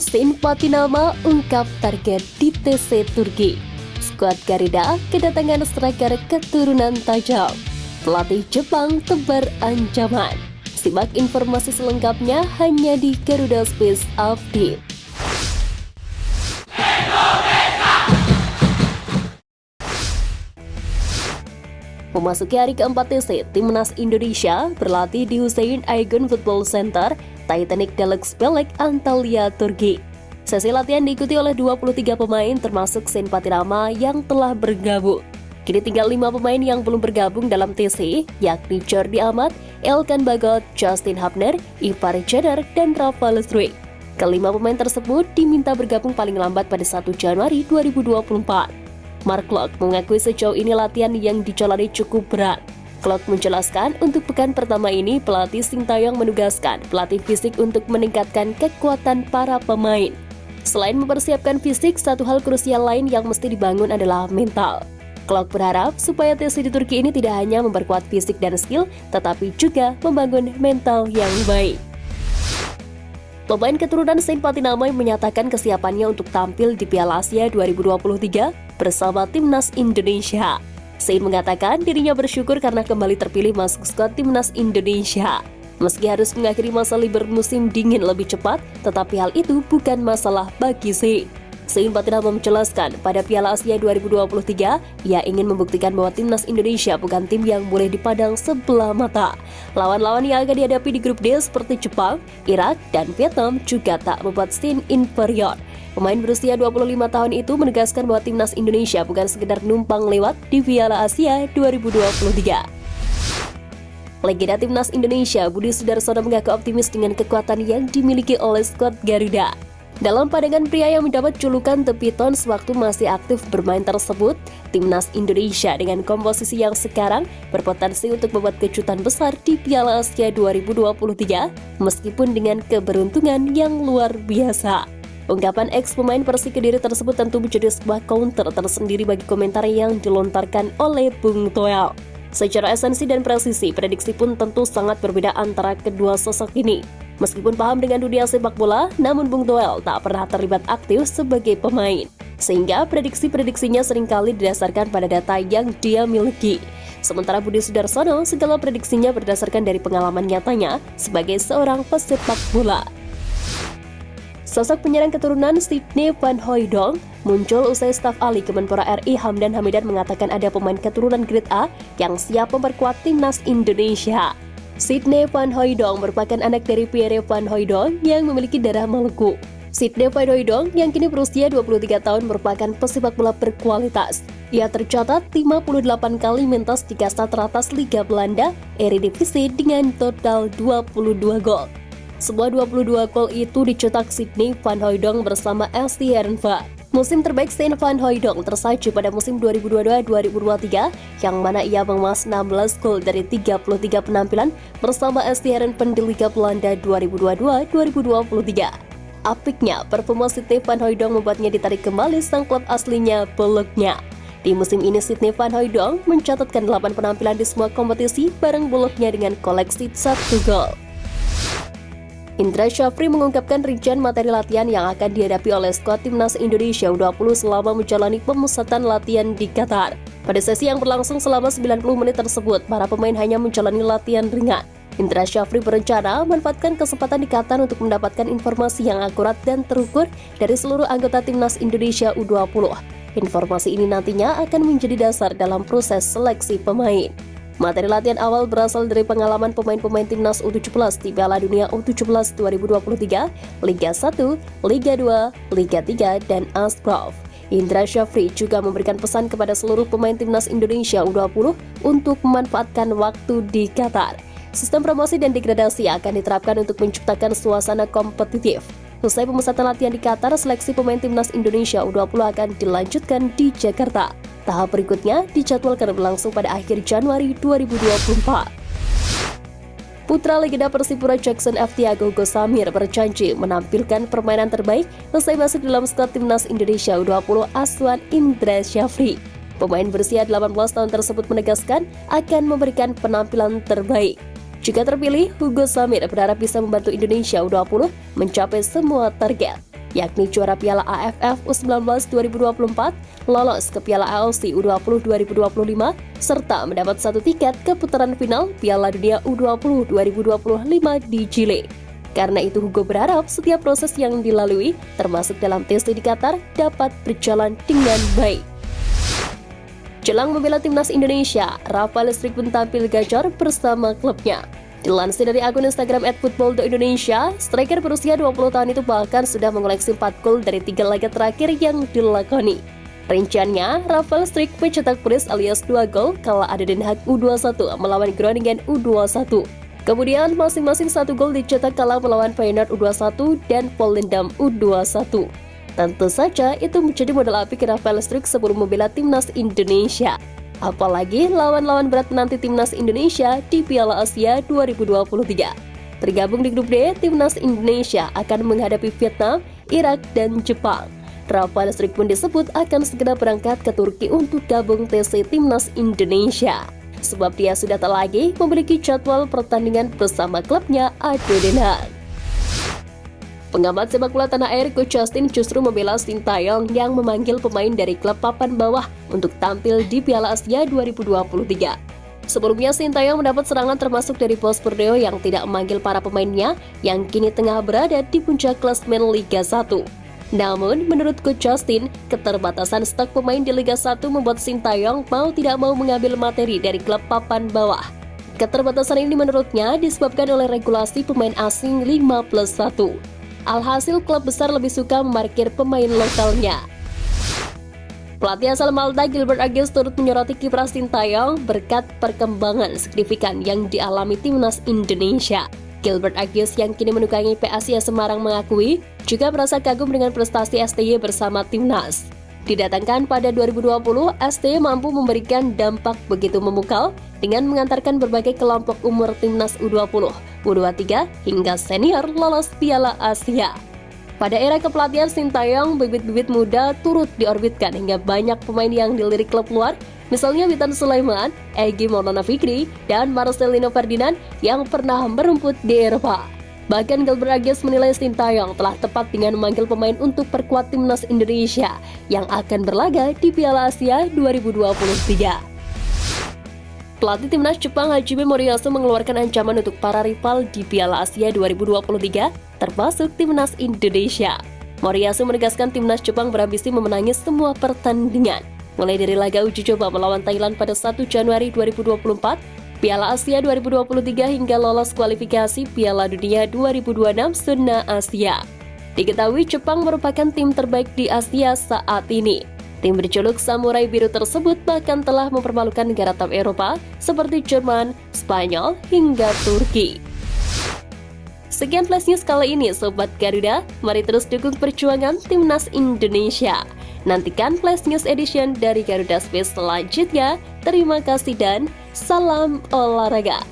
Simpati nama ungkap target di TC Turki. Skuad Garuda kedatangan striker keturunan tajam. Pelatih Jepang tebar ancaman. Simak informasi selengkapnya hanya di Garuda Space Update. Memasuki hari keempat TC, Timnas Indonesia berlatih di Hüseyin Aygün Football Center, Titanic Deluxe Belek, Antalya, Turki. Sesi latihan diikuti oleh 23 pemain termasuk Simpati nama yang telah bergabung. Kini tinggal 5 pemain yang belum bergabung dalam TC, yakni Jordi Amat, Elkan Bagot, Justin Hubner, Ivar Jenner, dan Rafael Struijk. Kelima pemain tersebut diminta bergabung paling lambat pada 1 Januari 2024. Mark Klok mengakui sejauh ini latihan yang dijalani cukup berat. Klok menjelaskan untuk pekan pertama ini pelatih Sintayong menugaskan pelatih fisik untuk meningkatkan kekuatan para pemain. Selain mempersiapkan fisik, satu hal krusial lain yang mesti dibangun adalah mental. Klok berharap supaya TC di Turki ini tidak hanya memperkuat fisik dan skill, tetapi juga membangun mental yang baik. Pemain keturunan Simpati nama menyatakan kesiapannya untuk tampil di Piala Asia 2023 bersama Timnas Indonesia. Sein mengatakan dirinya bersyukur karena kembali terpilih masuk skuad Timnas Indonesia. Meski harus mengakhiri masa libur musim dingin lebih cepat, tetapi hal itu bukan masalah bagi Sein. Simpati nama menjelaskan pada Piala Asia 2023, ia ingin membuktikan bahwa Timnas Indonesia bukan tim yang boleh dipandang sebelah mata. Lawan-lawan yang akan dihadapi di grup D seperti Jepang, Irak, dan Vietnam juga tak membuat Sein inferior. Pemain berusia 25 tahun itu menegaskan bahwa Timnas Indonesia bukan sekedar numpang lewat di Piala Asia 2023. Legenda Timnas Indonesia Budi Sudarsono mengaku optimis dengan kekuatan yang dimiliki oleh skuad Garuda. Dalam pandangan pria yang mendapat julukan The Python sewaktu masih aktif bermain tersebut, Timnas Indonesia dengan komposisi yang sekarang berpotensi untuk membuat kejutan besar di Piala Asia 2023 meskipun dengan keberuntungan yang luar biasa. Ungkapan ex-pemain Persik Kediri tersebut tentu menjadi sebuah counter tersendiri bagi komentar yang dilontarkan oleh Bung Toel. Secara esensi dan presisi, prediksi pun tentu sangat berbeda antara kedua sosok ini. Meskipun paham dengan dunia sepak bola, namun Bung Toel tak pernah terlibat aktif sebagai pemain. Sehingga prediksi-prediksinya seringkali didasarkan pada data yang dia miliki. Sementara Budi Sudarsono, segala prediksinya berdasarkan dari pengalaman nyatanya sebagai seorang pesepak bola. Sosok penyerang keturunan Sidney Van Hooijdonk muncul usai staf ahli Kemenpora RI Hamdan Hamidan mengatakan ada pemain keturunan grade A yang siap memperkuat Timnas Indonesia. Sidney Van Hooijdonk merupakan anak dari Pierre Van Hooijdonk yang memiliki darah Maluku. Sidney Van Hooijdonk yang kini berusia 23 tahun merupakan pesepak bola berkualitas. Ia tercatat 58 kali mentas di kasta teratas Liga Belanda Eredivisie dengan total 22 gol. Semua 22 gol itu dicetak Sidney Van Hooijdonk bersama SC Heerenveen. Musim terbaik Stijn Van Hooijdonk tersaji pada musim 2022-2023 yang mana ia mengemas 16 gol dari 33 penampilan bersama SC Heerenveen di Liga Belanda 2022-2023. Apiknya, performa Sidney Van Hooijdonk membuatnya ditarik kembali sang klub aslinya Bologna. Di musim ini Sidney Van Hooijdonk mencatatkan 8 penampilan di semua kompetisi bareng Bologna dengan koleksi 1 gol. Indra Syafri mengungkapkan rincian materi latihan yang akan dihadapi oleh skuad Timnas Indonesia U20 selama menjalani pemusatan latihan di Qatar. Pada sesi yang berlangsung selama 90 menit tersebut, para pemain hanya menjalani latihan ringan. Indra Syafri berencana memanfaatkan kesempatan di Qatar untuk mendapatkan informasi yang akurat dan terukur dari seluruh anggota Timnas Indonesia U20. Informasi ini nantinya akan menjadi dasar dalam proses seleksi pemain. Materi latihan awal berasal dari pengalaman pemain-pemain Timnas U17 di Piala Dunia U17 2023, Liga 1, Liga 2, Liga 3, dan Asprof. Indra Syafri juga memberikan pesan kepada seluruh pemain Timnas Indonesia U20 untuk memanfaatkan waktu di Qatar. Sistem promosi dan degradasi akan diterapkan untuk menciptakan suasana kompetitif. Usai pemusatan latihan di Qatar, seleksi pemain Timnas Indonesia U20 akan dilanjutkan di Jakarta. Tahap berikutnya dijadwalkan berlangsung pada akhir Januari 2024. Putra legenda Persipura Jackson F. Thiago Gosamir berjanji menampilkan permainan terbaik usai masuk dalam skuad Timnas Indonesia U20 asuhan Indra Syafri. Pemain berusia 18 tahun tersebut menegaskan akan memberikan penampilan terbaik. Jika terpilih, Hugo Samir berharap bisa membantu Indonesia U20 mencapai semua target. yakni juara Piala AFF U19 2024, lolos ke Piala AFC U20 2025, serta mendapat 1 tiket ke putaran final Piala Dunia U20 2025 di Chile. Karena itu Hugo berharap setiap proses yang dilalui, termasuk dalam tes di Qatar, dapat berjalan dengan baik. Jelang membela timnas Indonesia, Rafael Struijk pun tampil gacor bersama klubnya. Dilansir dari akun Instagram @football.indonesia, striker berusia 20 tahun itu bahkan sudah mengoleksi 4 gol dari 3 laga terakhir yang dilakoni. Rencananya, Rafael Struijk mencetak brace alias 2 gol kala ada Den Haag U21 melawan Groningen U21. Kemudian masing-masing 1 gol dicetak kala melawan Feyenoord U21 dan Volendam U21. Tentu saja itu menjadi modal api ke Rafael Struijk sebelum membela timnas Indonesia. Apalagi lawan-lawan berat menanti timnas Indonesia di Piala Asia 2023. Tergabung di grup D, timnas Indonesia akan menghadapi Vietnam, Irak, dan Jepang. Rafael Struijk pun disebut akan segera berangkat ke Turki untuk gabung TC timnas Indonesia, sebab dia sudah tak lagi memiliki jadwal pertandingan bersama klubnya ADO Den Haag. Pengamat sepak bola tanah air Coach Justin justru membela Sintayong yang memanggil pemain dari klub papan bawah untuk tampil di Piala Asia 2023. Sebelumnya Sintayong mendapat serangan termasuk dari bos Borneo yang tidak memanggil para pemainnya yang kini tengah berada di puncak klasemen Liga 1. Namun, menurut Coach Justin, keterbatasan stok pemain di Liga 1 membuat Sintayong mau tidak mau mengambil materi dari klub papan bawah. Keterbatasan ini menurutnya disebabkan oleh regulasi pemain asing 5+1. Alhasil klub besar lebih suka memarkir pemain lokalnya. Pelatih asal Malta Gilbert Agues turut menyoroti kiprah Sintayong berkat perkembangan signifikan yang dialami timnas Indonesia. Gilbert Agues yang kini menukangi PSIS Semarang mengakui juga merasa kagum dengan prestasi STY bersama timnas. Didatangkan pada 2020, STY mampu memberikan dampak begitu memukau dengan mengantarkan berbagai kelompok umur timnas U20, U23 hingga senior lolos Piala Asia. Pada era kepelatihan Sintayong, bibit-bibit muda turut diorbitkan hingga banyak pemain yang dilirik klub luar, misalnya Witan Sulaiman, Egy Maulana Fikri, dan Marcelino Ferdinand yang pernah merumput di Eropa. Bahkan Gilbert Agues menilai Sintayong telah tepat dengan memanggil pemain untuk perkuat timnas Indonesia yang akan berlaga di Piala Asia 2023. Pelatih timnas Jepang Hajime Moriyasu mengeluarkan ancaman untuk para rival di Piala Asia 2023, termasuk timnas Indonesia. Moriyasu menegaskan timnas Jepang berambisi memenangi semua pertandingan, mulai dari laga uji coba melawan Thailand pada 1 Januari 2024, Piala Asia 2023 hingga lolos kualifikasi Piala Dunia 2026 zona Asia. Diketahui Jepang merupakan tim terbaik di Asia saat ini. Tim berjuluk Samurai Biru tersebut bahkan telah mempermalukan negara top Eropa seperti Jerman, Spanyol, hingga Turki. Sekian Flash News kali ini Sobat Garuda, mari terus dukung perjuangan timnas Indonesia. Nantikan Flash News Edition dari Garuda Space selanjutnya. Terima kasih dan salam olahraga.